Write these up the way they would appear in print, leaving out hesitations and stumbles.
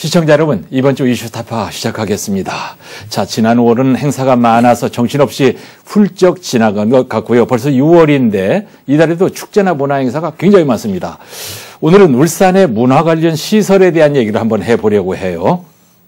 시청자 여러분, 이번 주 이슈 타파 시작하겠습니다. 자, 지난 5월은 행사가 많아서 정신없이 훌쩍 지나간 것 같고요. 벌써 6월인데 이달에도 축제나 문화 행사가 굉장히 많습니다. 오늘은 울산의 문화 관련 시설에 대한 얘기를 한번 해보려고 해요.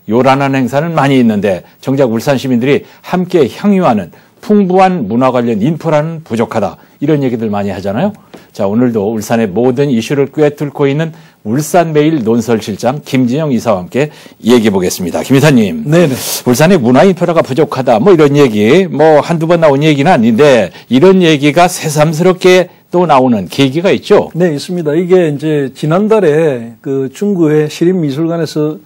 요란한 행사는 많이 있는데 정작 울산 시민들이 함께 향유하는 풍부한 문화 관련 인프라는 부족하다. 이런 얘기들 많이 하잖아요. 자, 오늘도 울산의 모든 이슈를 꿰뚫고 있는 울산매일 논설실장 김진영 이사와 함께 얘기해 보겠습니다. 김 이사님. 네네. 울산의 문화 인프라가 부족하다. 뭐 이런 얘기, 뭐 한두 번 나온 얘기는 아닌데 이런 얘기가 새삼스럽게 또 나오는 계기가 있죠? 네, 있습니다. 이게 이제 지난달에 그 중구의 시립미술관에서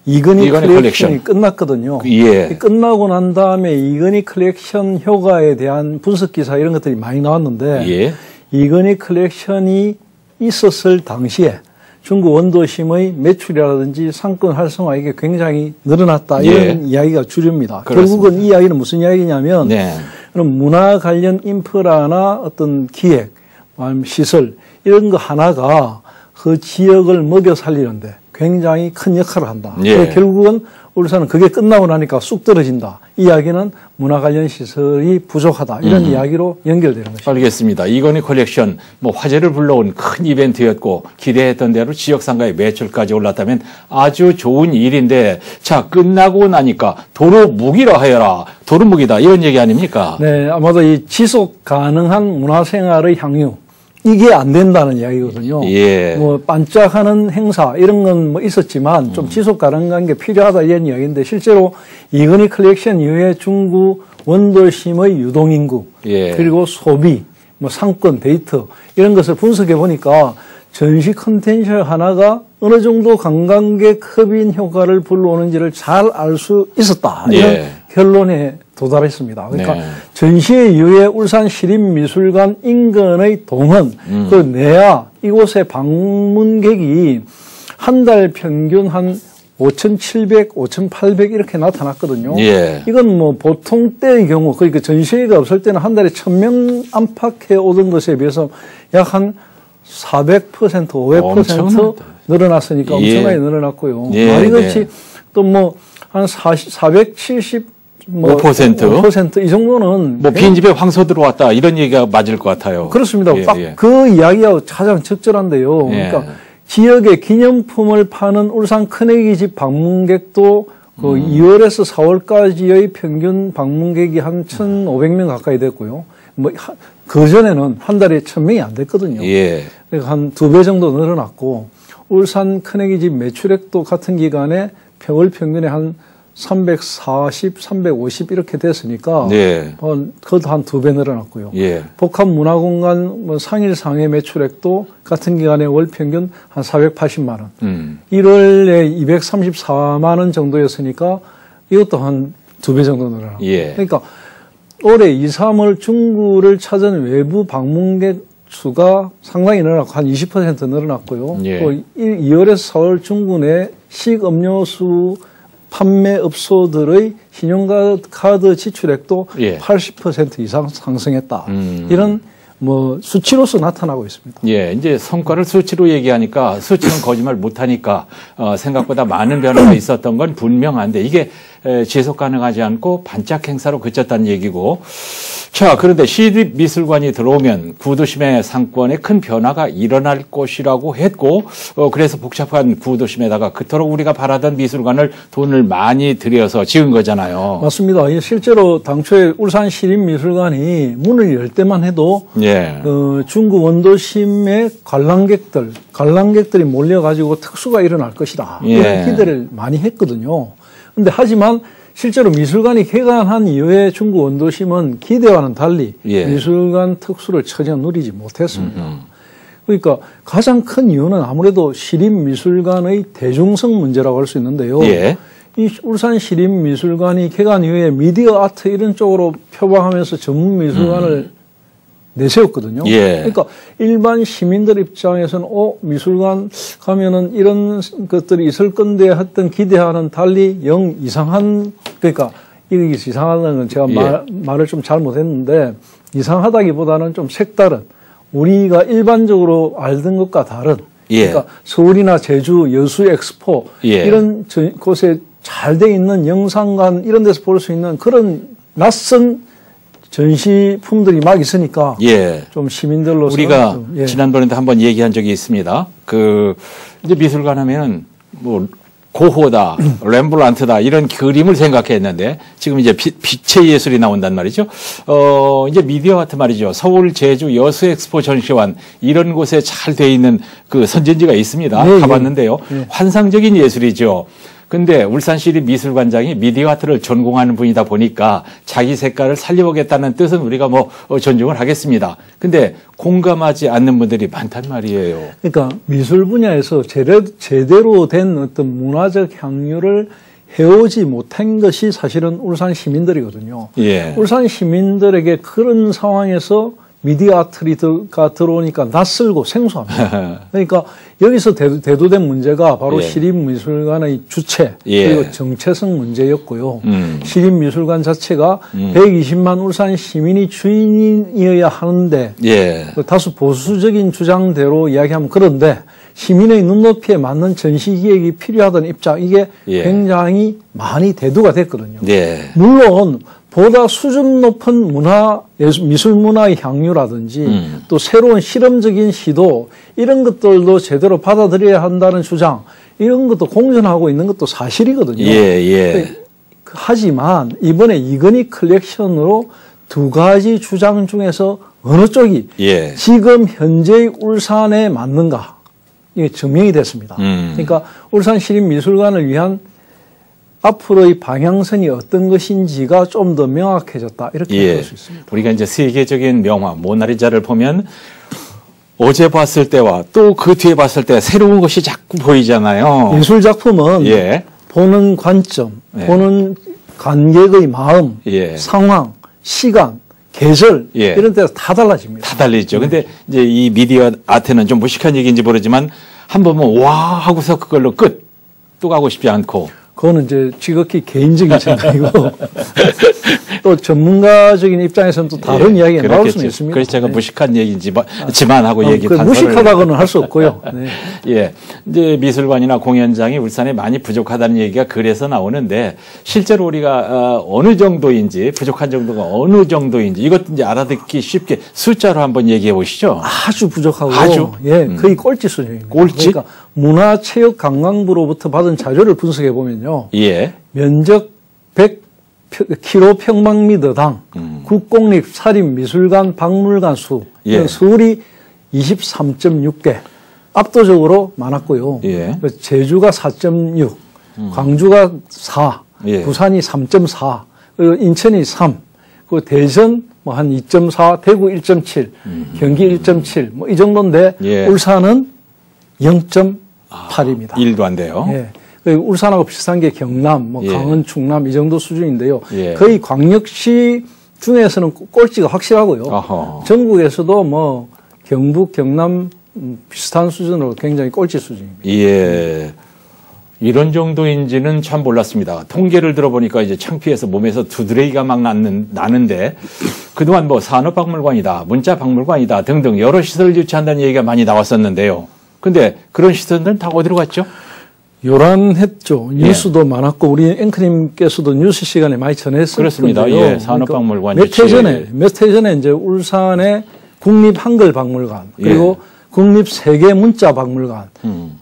이건희 컬렉션이 끝났거든요. 예. 끝나고 난 다음에 이건희 컬렉션 효과에 대한 분석 기사 이런 것들이 많이 나왔는데 예. 이건희 컬렉션이 있었을 당시에 중구 원도심의 매출이라든지 상권 활성화 이게 굉장히 늘어났다 이런 이야기가 주류입니다. 그렇습니다. 결국은 이 이야기는 무슨 이야기냐면 그럼 문화 관련 인프라나 어떤 기획, 시설 이런 거 하나가 그 지역을 먹여 살리는데 굉장히 큰 역할을 한다. 결국은 울산은 그게 끝나고 나니까 쑥 떨어진다. 이 이야기는 문화 관련 시설이 부족하다. 이런 이야기로 연결되는 것입니다. 알겠습니다. 이건희 컬렉션 뭐 화제를 불러온 큰 이벤트였고 기대했던 대로 지역상가의 매출까지 올랐다면 아주 좋은 일인데 자 끝나고 나니까 도로 무기화해라. 도로 무기다. 이런 얘기 아닙니까? 네. 아마도 이 지속 가능한 문화생활의 향유. 이게 안 된다는 이야기거든요. 예. 뭐 반짝하는 행사 이런 건 뭐 있었지만 좀 지속 가능한 게 필요하다 이런 이야기인데 실제로 이건희 컬렉션 이후에 중구 원도심의 유동인구 그리고 소비, 뭐 상권, 데이터 이런 것을 분석해 보니까 전시 컨텐츠 하나가 어느 정도 관광객 흡인 효과를 불러오는지를 잘 알 수 있었다. 이런 결론에 도달했습니다. 그러니까 전시회 이후에 울산 시립미술관 인근의 동원, 그 내야 이곳의 방문객이 한 달 평균 한 5,700, 5,800 이렇게 나타났거든요. 이건 뭐 보통 때의 경우, 그러니까 전시회가 없을 때는 한 달에 1,000명 안팎에 오던 것에 비해서 약 한 400%, 500% 늘어났으니까 엄청나게 늘어났고요. 이것이 또 뭐 한 470 5% 이 정도는 뭐 빈집에 황소 들어왔다 이런 얘기가 맞을 것 같아요. 그렇습니다. 딱 그 이야기하고 가장 적절한데요. 그러니까 지역의 기념품을 파는 울산 큰애기 집 방문객도 그 2월에서 4월까지의 평균 방문객이 한 1,500명 가까이 됐고요. 뭐 그 전에는 한 달에 1,000명이 안 됐거든요. 그러니까 한 2배 정도 늘어났고 울산 큰애기 집 매출액도 같은 기간에 월 평균에 한 340, 350 이렇게 됐으니까 그것도 한 2배 늘어났고요. 복합문화공간 뭐 상일상해 매출액도 같은 기간에 월 평균 한 480만 원. 1월에 234만 원 정도였으니까 이것도 한 2배 정도 늘어났고. 그러니까 올해 2, 3월 중구를 찾은 외부 방문객 수가 상당히 늘어났고 한 20% 늘어났고요. 또 2월에서 4월 중구 내 식음료수 판매업소들의 신용카드 지출액도 80% 이상 상승했다. 이런 뭐 수치로서 나타나고 있습니다. 이제 성과를 수치로 얘기하니까 수치는 거짓말 못하니까 생각보다 많은 변화가 있었던 건 분명한데 이게 지속 가능하지 않고 반짝 행사로 그쳤다는 얘기고 자, 그런데 시립미술관이 들어오면 구도심의 상권에 큰 변화가 일어날 것이라고 했고 그래서 복잡한 구도심에다가 그토록 우리가 바라던 미술관을 돈을 많이 들여서 지은 거잖아요. 맞습니다. 실제로 당초에 울산 시립미술관이 문을 열 때만 해도 중구 원도심의 관람객들이 몰려가지고 특수가 일어날 것이다. 이런 기대를 많이 했거든요. 근데 하지만 실제로 미술관이 개관한 이후에 중구 원도심은 기대와는 달리 미술관 특수를 전혀 누리지 못했습니다. 그러니까 가장 큰 이유는 아무래도 시립미술관의 대중성 문제라고 할 수 있는데요. 이 울산 시립미술관이 개관 이후에 미디어 아트 이런 쪽으로 표방하면서 전문 미술관을 내세웠거든요. 그러니까 일반 시민들 입장에서는 미술관 가면은 이런 것들이 있을 건데 했던 기대와는 달리 영 이상한 그러니까 이게 이상하다는 건 제가 말을 좀 잘못했는데 이상하다기보다는 좀 색다른 우리가 일반적으로 알던 것과 다른 예. 그러니까 서울이나 제주 여수 엑스포 예. 이런 곳에 잘 돼 있는 영상관 이런 데서 볼 수 있는 그런 낯선 전시품들이 막 있으니까 예. 좀 시민들로서 우리가 좀, 예. 지난번에도 한번 얘기한 적이 있습니다. 이제 미술관 하면은 뭐 고호다, 렘블란트다 이런 그림을 생각했는데 지금 이제 빛의 예술이 나온단 말이죠. 이제 미디어 아트 말이죠. 서울, 제주, 여수 엑스포 전시관 이런 곳에 잘 돼 있는 그 선전지가 있습니다. 네, 가봤는데요. 네. 환상적인 예술이죠. 근데 울산시립미술관장이 미디어 아트를 전공하는 분이다 보니까 자기 색깔을 살려보겠다는 뜻은 우리가 뭐 존중을 하겠습니다. 근데 공감하지 않는 분들이 많단 말이에요. 그러니까 미술 분야에서 제대로 된 어떤 문화적 향유를 해오지 못한 것이 사실은 울산 시민들이거든요. 예. 울산 시민들에게 그런 상황에서 미디어 아트가 들어오니까 낯설고 생소합니다. 그러니까 여기서 대두된 문제가 바로 예. 시립미술관의 주체 예. 그리고 정체성 문제였고요. 시립미술관 자체가 120만 울산 시민이 주인이어야 하는데 예. 다소 보수적인 주장대로 이야기하면 그런데 시민의 눈높이에 맞는 전시기획이 필요하다는 입장 이게 예. 굉장히 많이 대두가 됐거든요. 예. 물론 보다 수준 높은 미술 문화의 향유라든지 또 새로운 실험적인 시도 이런 것들도 제대로 받아들여야 한다는 주장 이런 것도 공존하고 있는 것도 사실이거든요. 예, 예. 하지만 이번에 이건희 컬렉션으로 두 가지 주장 중에서 어느 쪽이 예. 지금 현재의 울산에 맞는가 이게 증명이 됐습니다. 그러니까 울산시립미술관을 위한 앞으로의 방향선이 어떤 것인지가 좀 더 명확해졌다 이렇게 예. 볼 수 있습니다. 우리가 이제 세계적인 명화 모나리자를 보면 어제 봤을 때와 또 그 뒤에 봤을 때 새로운 것이 자꾸 보이잖아요. 예술 작품은 예. 보는 관점, 예. 보는 관객의 마음, 예. 상황, 시간, 계절 예. 이런 데서 다 달라집니다. 다 달리죠. 근데 이제 이 미디어 아트는 좀 무식한 얘기인지 모르지만 한 번 보면 와 하고서 그걸로 끝. 또 가고 싶지 않고. 그거는 이제 지극히 개인적인 생각이고 또 전문가적인 입장에서는 또 다른 예, 이야기가 나올 수는 그렇겠죠. 있습니다. 그래서 제가 네. 무식한 얘기지만 하고 얘기 그 무식하다고는 할 수 없고요. 네. 예. 이제 미술관이나 공연장이 울산에 많이 부족하다는 얘기가 그래서 나오는데 실제로 우리가 어느 정도인지 부족한 정도가 어느 정도인지 이것 이제 알아듣기 쉽게 숫자로 한번 얘기해 보시죠. 아주 부족하고 아주? 예, 거의 꼴찌 수준입니다. 꼴찌? 그러니까 문화체육관광부로부터 받은 자료를 분석해 보면요. 예. 면적 100km평방미터당 국공립 사립미술관 박물관 수 예. 서울이 23.6개 압도적으로 많았고요. 예. 제주가 4.6, 광주가 4, 예. 부산이 3.4, 그리고 인천이 3, 그리고 대전 뭐 한 2.4, 대구 1.7, 경기 1.7, 뭐 이 정도인데 예. 울산은 0.8입니다. 1도 안 돼요. 예. 울산하고 비슷한 게 경남, 뭐 예. 강원, 충남 이 정도 수준인데요. 예. 거의 광역시 중에서는 꼴찌가 확실하고요. 어허. 전국에서도 뭐 경북, 경남 비슷한 수준으로 굉장히 꼴찌 수준입니다. 예. 이런 정도인지는 참 몰랐습니다. 통계를 들어보니까 이제 창피해서 몸에서 두드레기가 막 나는데 그동안 뭐 산업박물관이다, 문자박물관이다 등등 여러 시설을 유치한다는 얘기가 많이 나왔었는데요. 근데 그런 시설들은 다 어디로 갔죠? 요란했죠. 뉴스도 많았고 우리 앵커님께서도 뉴스 시간에 많이 전했을 그렇습니다. 건데요. 예, 산업박물관 몇 해 전에 이제 울산의 국립한글박물관 그리고 예. 국립세계문자박물관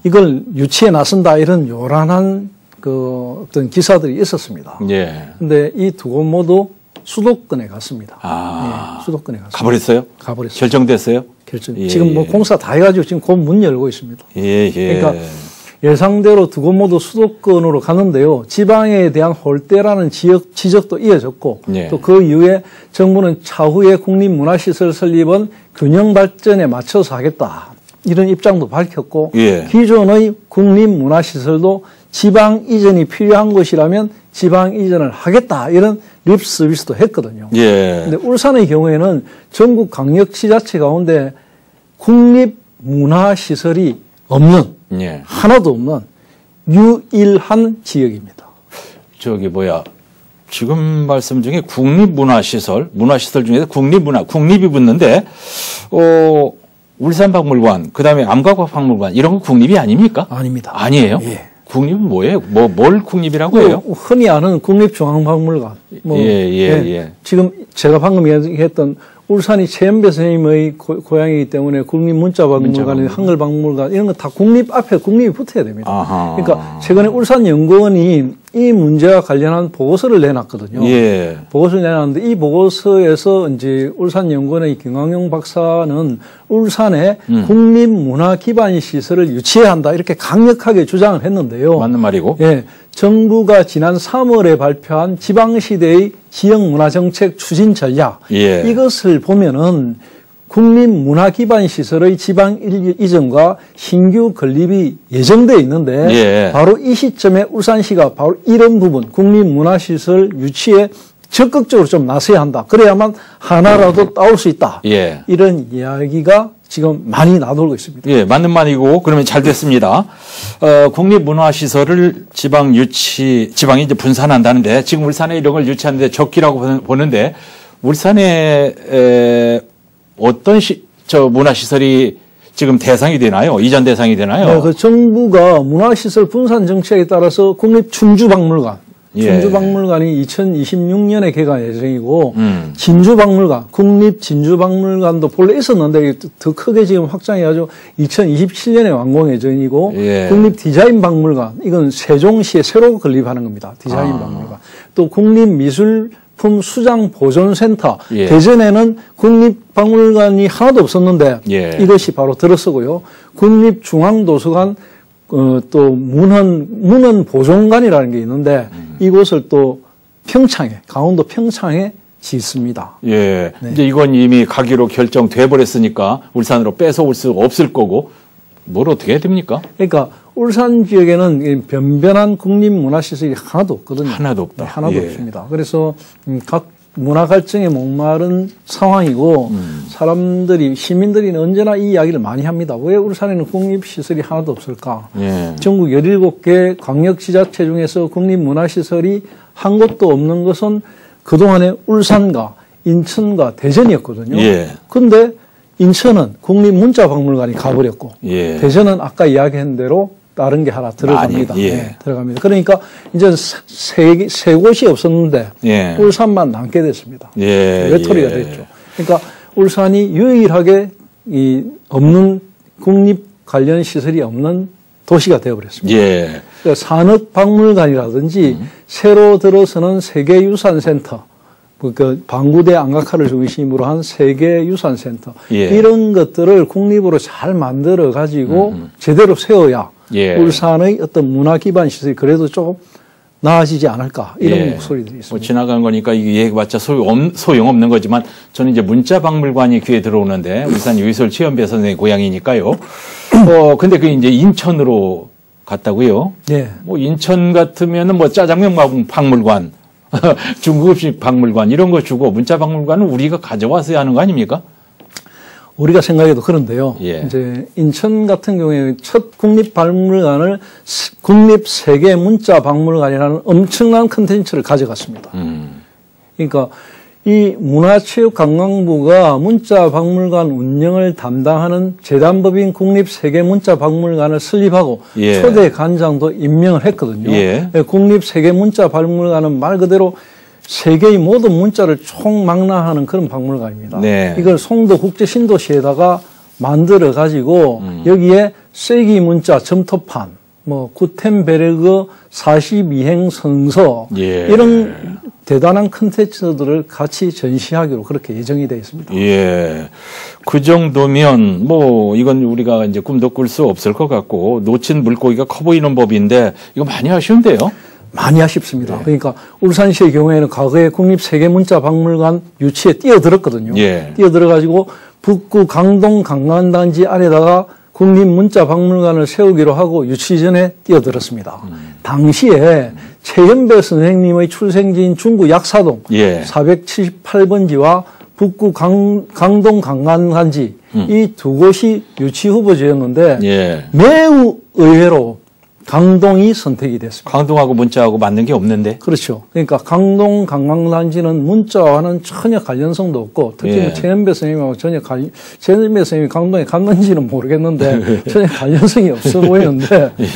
이걸 유치해 나선다 이런 요란한 그 어떤 기사들이 있었습니다. 예. 근데 이 두 곳 모두 수도권에 갔습니다. 아. 예, 수도권에 갔습니다. 가버렸어요? 가버렸어요. 결정됐어요? 예. 지금 뭐 공사 다 해가지고 지금 곧 문 열고 있습니다. 예, 예. 그러니까 예상대로 두 곳 모두 수도권으로 가는데요. 지방에 대한 홀대라는 지적도 이어졌고 예. 또 그 이후에 정부는 차후에 국립문화시설 설립은 균형 발전에 맞춰서 하겠다. 이런 입장도 밝혔고 예. 기존의 국립문화시설도 지방 이전이 필요한 것이라면 지방 이전을 하겠다. 이런 립 서비스도 했거든요. 예. 근데 울산의 경우에는 전국 광역시자체 가운데 국립문화시설이 없는 예. 하나도 없는 유일한 지역입니다. 지금 말씀 중에 문화시설 중에서 국립이 붙는데, 울산박물관, 그다음에 암각박물관 이런 거 국립이 아닙니까? 아닙니다. 아니에요? 예. 국립은 뭐예요? 뭘 국립이라고 해요? 흔히 아는 국립중앙박물관. 지금 제가 방금 얘기했던 울산이 최연배 선생님의 고향이기 때문에 국립문자박물관, 한글박물관 이런 거 다 국립 앞에 국립이 붙어야 됩니다. 아하. 그러니까 최근에 울산연구원이 이 문제와 관련한 보고서를 내놨거든요. 예. 보고서를 내놨는데 이 보고서에서 이제 울산연구원의 김광용 박사는 울산에 국립문화기반시설을 유치해야 한다 이렇게 강력하게 주장을 했는데요. 맞는 말이고. 예. 정부가 지난 3월에 발표한 지방시대의 지역문화정책 추진 전략 예. 이것을 보면은 국립문화기반시설의 지방 이전과 신규 건립이 예정되어 있는데 예. 바로 이 시점에 울산시가 바로 이런 부분 국립문화시설 유치에 적극적으로 좀 나서야 한다. 그래야만 하나라도 따올 수 있다. 예. 이런 이야기가 지금 많이 나돌고 있습니다. 예, 맞는 말이고 그러면 잘 됐습니다. 국립문화시설을 지방이 이제 분산한다는데 지금 울산에 이런 걸 유치하는데 적기라고 보는데 울산에 어떤 문화시설이 지금 대상이 되나요? 이전 대상이 되나요? 네, 그 정부가 문화시설 분산 정책에 따라서 국립춘주박물관, 춘주박물관이 2026년에 개관 예정이고 진주박물관, 국립진주박물관도 본래 있었는데 더 크게 지금 확장해가지고 2027년에 완공 예정이고 예. 국립디자인박물관, 이건 세종시에 새로 건립하는 겁니다. 디자인박물관. 또 국립미술품 수장보존센터. 예. 대전에는 국립박물관이 하나도 없었는데 예. 이것이 바로 들어서고요. 국립중앙도서관 또 문헌 보존관이라는 게 있는데 이곳을 또 강원도 평창에 짓습니다. 예. 네. 이제 이건 이미 가기로 결정돼 버렸으니까 울산으로 뺏어올 수 없을 거고 뭘 어떻게 해야 됩니까? 그러니까 울산 지역에는 변변한 국립문화시설이 하나도 없거든요. 하나도 없다. 네, 하나도 예. 없습니다. 그래서 각 문화 갈증에 목마른 상황이고 시민들이 언제나 이 이야기를 많이 합니다. 왜 울산에는 국립시설이 하나도 없을까? 예. 전국 17개 광역지자체 중에서 국립문화시설이 한 곳도 없는 것은 그동안에 울산과 인천과 대전이었거든요. 그런데 예. 인천은 국립문자박물관이 가버렸고 예. 대전은 아까 이야기한 대로 다른 게 하나 들어갑니다. 예. 네, 들어갑니다. 그러니까 이제 세 곳이 없었는데 예. 울산만 남게 됐습니다. 예. 외톨이가 됐죠. 그러니까 울산이 유일하게 없는 국립 관련 시설이 없는 도시가 되어버렸습니다. 예. 그러니까 산업박물관이라든지 새로 들어서는 세계유산센터, 그 방구대 안각화를 중심으로 한 세계유산센터 예. 이런 것들을 국립으로 잘 만들어 가지고 제대로 세워야 예. 울산의 어떤 문화 기반 시설이 그래도 조금 나아지지 않을까 이런 예. 목소리들이 있습니다. 뭐 지나간 거니까 이게 얘기해봤자 소용없는 거지만 저는 이제 문자박물관이 귀에 들어오는데 울산 유희솔 최연배 선생의 고향이니까요. 근데 그게 이제 인천으로 갔다고요. 예. 뭐 인천 같으면은 뭐 짜장면 박물관, 중국음식 박물관 이런 거 주고 문자박물관은 우리가 가져와서 하는 거 아닙니까? 우리가 생각해도 그런데요. 예. 이제 인천 같은 경우에 첫 국립박물관을 국립세계문자박물관이라는 엄청난 컨텐츠를 가져갔습니다. 그러니까 이 문화체육관광부가 문자박물관 운영을 담당하는 재단법인 국립세계문자박물관을 설립하고 예. 초대 관장도 임명을 했거든요. 예. 국립세계문자박물관은 말 그대로 세계의 모든 문자를 총망라하는 그런 박물관입니다. 네. 이걸 송도 국제신도시에다가 만들어 가지고 여기에 세기 문자 점토판, 뭐 구텐베르그 42행 성서 예. 이런 대단한 컨텐츠들을 같이 전시하기로 그렇게 예정이 되어 있습니다. 예. 그 정도면 뭐 이건 우리가 이제 꿈도 꿀 수 없을 것 같고 놓친 물고기가 커 보이는 법인데 이거 많이 아쉬운데요. 많이 아쉽습니다. 예. 그러니까 울산시의 경우에는 과거에 국립세계문자박물관 유치에 뛰어들었거든요. 예. 뛰어들어가지고 북구 강동 강간단지 안에다가 국립문자박물관을 세우기로 하고 유치 전에 뛰어들었습니다. 당시에 최연배 선생님의 출생지인 중구 약사동 예. 478번지와 북구 강동 강간단지 이 두 곳이 유치 후보지였는데 예. 매우 의외로 강동이 선택이 됐습니다. 강동하고 문자하고 맞는 게 없는데? 그렇죠. 그러니까 강동 관광단지는 문자와는 전혀 관련성도 없고 특히 예. 최연배 선생님하고 최연배 선생님이 강동에 갔는지는 모르겠는데 전혀 관련성이 없어 보이는데 예.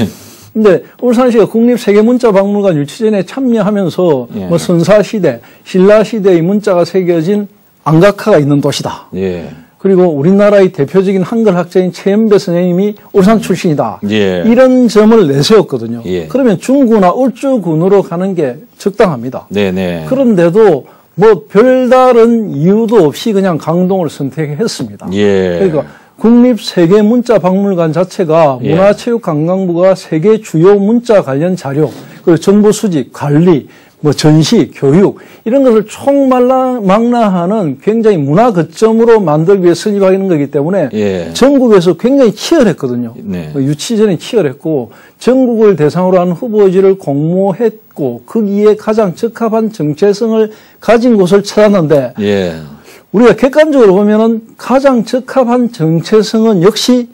근데 울산시가 국립세계문자박물관 유치전에 참여하면서 예. 뭐 선사시대, 신라시대의 문자가 새겨진 안각화가 있는 도시다. 예. 그리고 우리나라의 대표적인 한글 학자인 최연배 선생님이 울산 출신이다. 예. 이런 점을 내세웠거든요. 예. 그러면 중구나 울주군으로 가는 게 적당합니다. 네네. 그런데도 뭐 별다른 이유도 없이 그냥 강동을 선택했습니다. 예. 그러니까 국립세계문자박물관 자체가 예. 문화체육관광부가 세계 주요 문자 관련 자료, 그리고 정보 수집, 관리, 뭐 전시, 교육 이런 것을 총망라하는 굉장히 문화 거점으로 만들기 위해 설립하는 거기 때문에 예. 전국에서 굉장히 치열했거든요. 네. 유치전이 치열했고 전국을 대상으로 한 후보지를 공모했고 거기에 가장 적합한 정체성을 가진 곳을 찾았는데 예. 우리가 객관적으로 보면은 가장 적합한 정체성은 역시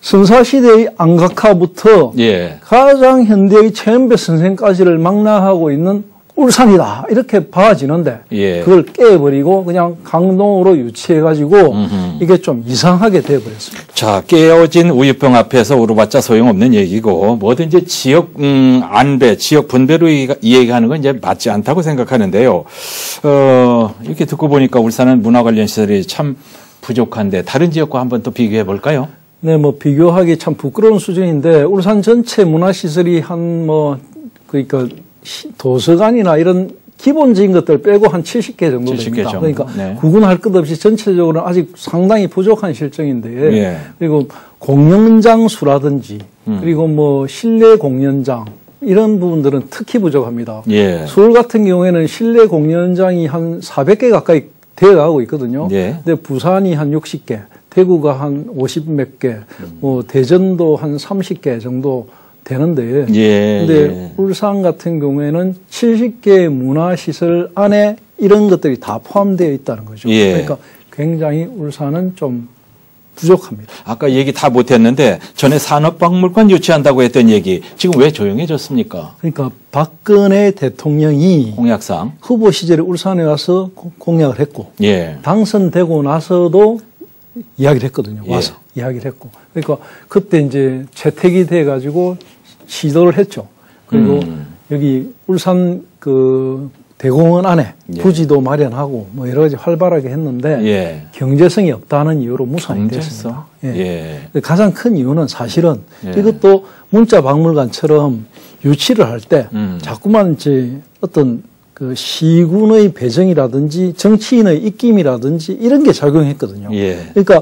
선사시대의 안각화부터 예. 가장 현대의 최연배 선생까지를 망라하고 있는 울산이다 이렇게 봐지는데 예. 그걸 깨버리고 그냥 강동으로 유치해가지고 이게 좀 이상하게 돼버렸습니다. 자, 깨어진 우유병 앞에서 울어봤자 소용없는 얘기고 뭐든지 지역 안배, 지역 분배로 이야기하는 건 이제 맞지 않다고 생각하는데요. 이렇게 듣고 보니까 울산은 문화 관련 시설이 참 부족한데 다른 지역과 한번 또 비교해 볼까요? 네, 뭐 비교하기 참 부끄러운 수준인데 울산 전체 문화시설이 그러니까 도서관이나 이런 기본적인 것들 빼고 한 70개 정도 됩니다. 70개 정도. 그러니까 네. 구분할 것 없이 전체적으로는 아직 상당히 부족한 실정인데 예. 그리고 공연장 수라든지 그리고 뭐 실내 공연장 이런 부분들은 특히 부족합니다. 예. 서울 같은 경우에는 실내 공연장이 한 400개 가까이 되어가고 있거든요. 예. 근데 부산이 한 60개, 대구가 한 50몇 개, 뭐 대전도 한 30개 정도 되는데, 예. 근데 울산 같은 경우에는 70개 문화시설 안에 이런 것들이 다 포함되어 있다는 거죠. 예. 그러니까 굉장히 울산은 좀 부족합니다. 아까 얘기 다 못했는데 전에 산업박물관 유치한다고 했던 얘기 지금 왜 조용해졌습니까? 그러니까 박근혜 대통령이 공약상 후보 시절에 울산에 와서 공약을 했고, 예. 당선되고 나서도 이야기를 했거든요. 와서 예. 이야기를 했고. 그러니까 그때 이제 채택이 돼가지고 시도를 했죠. 그리고 여기 울산 그 대공원 안에 예. 부지도 마련하고 뭐 여러 가지 활발하게 했는데 예. 경제성이 없다는 이유로 무산이 됐습니다. 예. 가장 큰 이유는 사실은 예. 이것도 문자박물관처럼 유치를 할 때 자꾸만 이제 어떤 그 시군의 배정이라든지 정치인의 입김이라든지 이런 게 작용했거든요. 예. 그러니까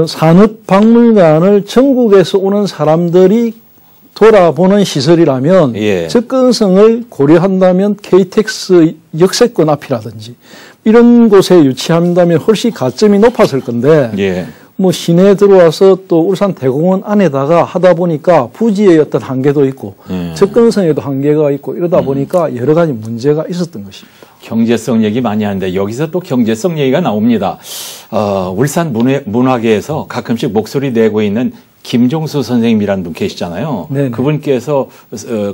산업박물관을 전국에서 오는 사람들이 돌아보는 시설이라면 예. 접근성을 고려한다면 KTX 역세권 앞이라든지 이런 곳에 유치한다면 훨씬 가점이 높았을 건데 예. 뭐 시내에 들어와서 또 울산 대공원 안에다가 하다 보니까 부지의 어떤 한계도 있고 접근성에도 한계가 있고 이러다 보니까 여러 가지 문제가 있었던 것입니다. 경제성 얘기 많이 하는데 여기서 또 경제성 얘기가 나옵니다. 울산 문화계에서 가끔씩 목소리 내고 있는 김종수 선생님이라는 분 계시잖아요. 네네. 그분께서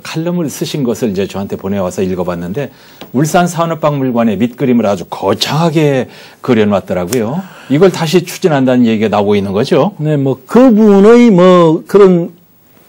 칼럼을 쓰신 것을 이제 저한테 보내와서 읽어봤는데 울산 산업박물관의 밑그림을 아주 거창하게 그려놨더라고요. 이걸 다시 추진한다는 얘기가 나오고 있는 거죠. 네, 뭐 그분의 뭐 그런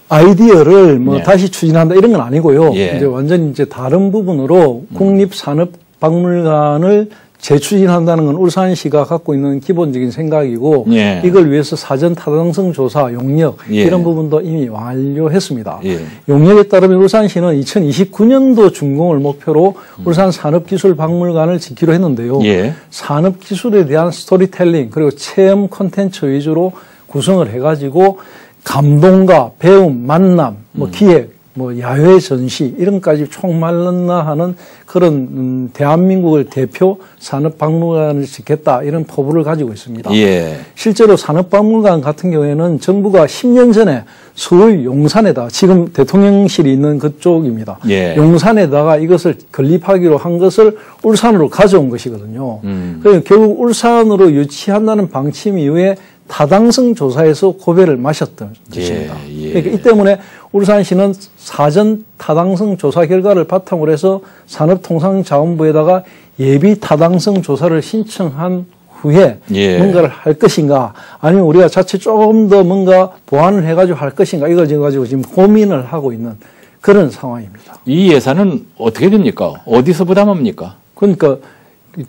아이디어를 뭐 네. 다시 추진한다 이런 건 아니고요. 예. 이제 완전히 이제 다른 부분으로 국립산업박물관을 재추진한다는 건 울산시가 갖고 있는 기본적인 생각이고 예. 이걸 위해서 사전 타당성 조사, 용역 예. 이런 부분도 이미 완료했습니다. 예. 용역에 따르면 울산시는 2029년도 준공을 목표로 울산 산업기술박물관을 짓기로 했는데요. 예. 산업기술에 대한 스토리텔링 그리고 체험 콘텐츠 위주로 구성을 해가지고 감동과 배움, 만남, 뭐 기획, 뭐 야외 전시 이런 것까지 총말론나하는 그런 대한민국을 대표 산업박물관을 짓겠다 이런 포부를 가지고 있습니다. 예. 실제로 산업박물관 같은 경우에는 정부가 10년 전에 서울 용산에다 지금 대통령실이 있는 그쪽입니다. 예. 용산에다가 이것을 건립하기로 한 것을 울산으로 가져온 것이거든요. 그래서 결국 울산으로 유치한다는 방침 이후에 타당성 조사에서 고배를 마셨던 것입니다. 예. 그러니까 이 때문에 울산시는 사전 타당성 조사 결과를 바탕으로 해서 산업통상자원부에다가 예비 타당성 조사를 신청한 후에 예. 뭔가를 할 것인가, 아니면 우리가 자칫 조금 더 뭔가 보완을 해가지고 할 것인가, 이걸 가지고 지금 고민을 하고 있는 그런 상황입니다. 이 예산은 어떻게 됩니까? 어디서 부담합니까? 그러니까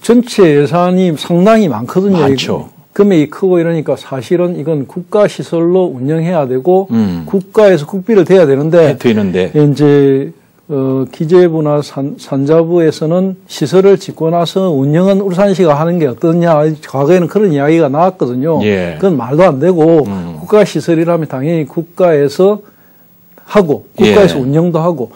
전체 예산이 상당히 많거든요. 많죠. 금액이 크고 이러니까 사실은 이건 국가시설로 운영해야 되고 국가에서 국비를 대야 되는데 이제 기재부나 산자부에서는 시설을 짓고 나서 운영은 울산시가 하는 게 어떠냐, 과거에는 그런 이야기가 나왔거든요. 예. 그건 말도 안 되고 국가시설이라면 당연히 국가에서 하고 국가에서 예. 운영도 하고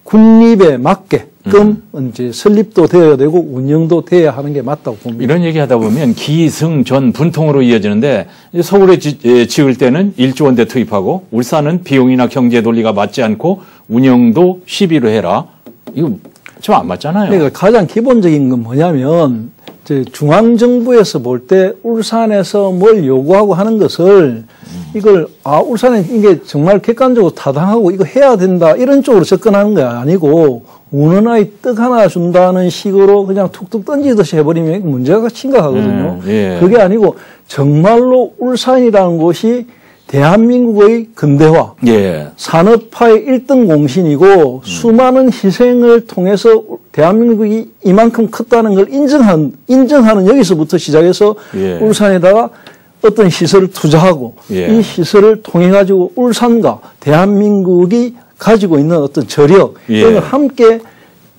국립에 맞게끔 이제 설립도 되어야 되고 운영도 돼야 하는 게 맞다고 봅니다. 이런 얘기하다 보면 기승전 분통으로 이어지는데 서울에 지을 때는 1조 원대 투입하고 울산은 비용이나 경제 논리가 맞지 않고 운영도 시비로 해라. 이거 좀 안 맞잖아요. 그러니까 가장 기본적인 건 뭐냐면 이제 중앙정부에서 볼 때 울산에서 뭘 요구하고 하는 것을 이걸 울산에 이게 정말 객관적으로 타당하고 이거 해야 된다 이런 쪽으로 접근하는 게 아니고 우는 아이 떡 하나 준다는 식으로 그냥 툭툭 던지듯이 해버리면 문제가 심각하거든요. 예. 그게 아니고 정말로 울산이라는 곳이 대한민국의 근대화, 예. 산업화의 1등 공신이고 수많은 희생을 통해서 대한민국이 이만큼 컸다는 걸 인정하는 여기서부터 시작해서 예. 울산에다가 어떤 시설을 투자하고 예. 이 시설을 통해 가지고 울산과 대한민국이 가지고 있는 어떤 저력 예. 이런 걸 함께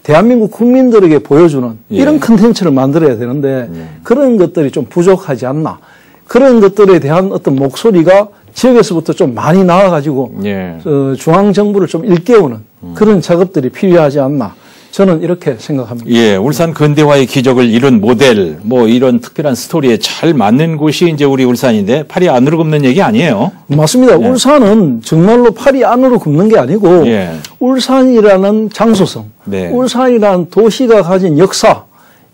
대한민국 국민들에게 보여주는 예. 이런 컨텐츠를 만들어야 되는데 그런 것들이 좀 부족하지 않나. 그런 것들에 대한 어떤 목소리가 지역에서부터 좀 많이 나와가지고 예. 중앙정부를 좀 일깨우는 그런 작업들이 필요하지 않나. 저는 이렇게 생각합니다. 예, 울산 근대화의 기적을 이룬 모델, 뭐 이런 특별한 스토리에 잘 맞는 곳이 이제 우리 울산인데 팔이 안으로 굽는 얘기 아니에요? 맞습니다. 예. 울산은 정말로 팔이 안으로 굽는 게 아니고 예. 울산이라는 장소성, 네. 울산이라는 도시가 가진 역사,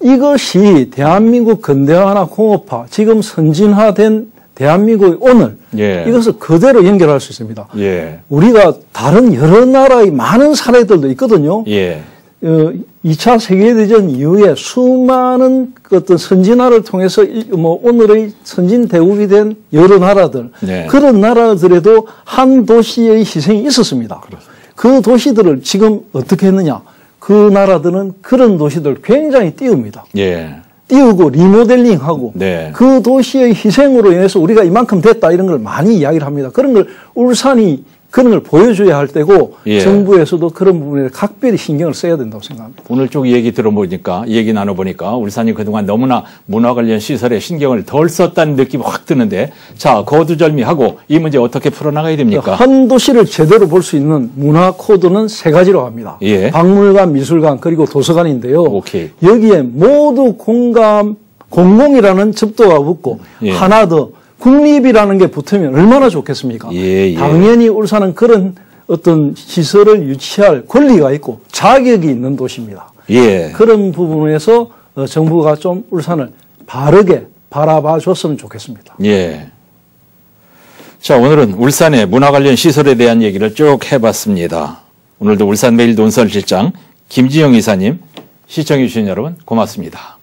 이것이 대한민국 근대화나 공업화, 지금 선진화된 대한민국의 오늘, 예. 이것을 그대로 연결할 수 있습니다. 예. 우리가 다른 여러 나라의 많은 사례들도 있거든요. 예. 2차 세계대전 이후에 수많은 어떤 선진화를 통해서 뭐 오늘의 선진대국이 된 여러 나라들, 네. 그런 나라들에도 한 도시의 희생이 있었습니다. 그렇습니다. 그 도시들을 지금 어떻게 했느냐? 그 나라들은 그런 도시들을 굉장히 띄웁니다. 예. 띄우고 리모델링하고 네. 그 도시의 희생으로 인해서 우리가 이만큼 됐다 이런 걸 많이 이야기를 합니다. 그런 걸 울산이 그런 걸 보여줘야 할 때고 예. 정부에서도 그런 부분에 각별히 신경을 써야 된다고 생각합니다. 오늘 쪽 얘기 들어보니까, 얘기 나눠보니까 울산이 그동안 너무나 문화 관련 시설에 신경을 덜 썼다는 느낌이 확 드는데, 자, 거두절미하고 이 문제 어떻게 풀어나가야 됩니까? 한 도시를 제대로 볼 수 있는 문화 코드는 3가지로 합니다. 예. 박물관, 미술관, 그리고 도서관인데요. 오케이. 여기에 모두 공공이라는 접도가 붙고 예. 하나 더 국립이라는 게 붙으면 얼마나 좋겠습니까? 예, 예. 당연히 울산은 그런 어떤 시설을 유치할 권리가 있고 자격이 있는 도시입니다. 예. 그런 부분에서 정부가 좀 울산을 바르게 바라봐 줬으면 좋겠습니다. 예. 자, 오늘은 울산의 문화 관련 시설에 대한 얘기를 쭉 해봤습니다. 오늘도 울산메일 논설실장 김지영 이사님, 시청해주신 여러분 고맙습니다.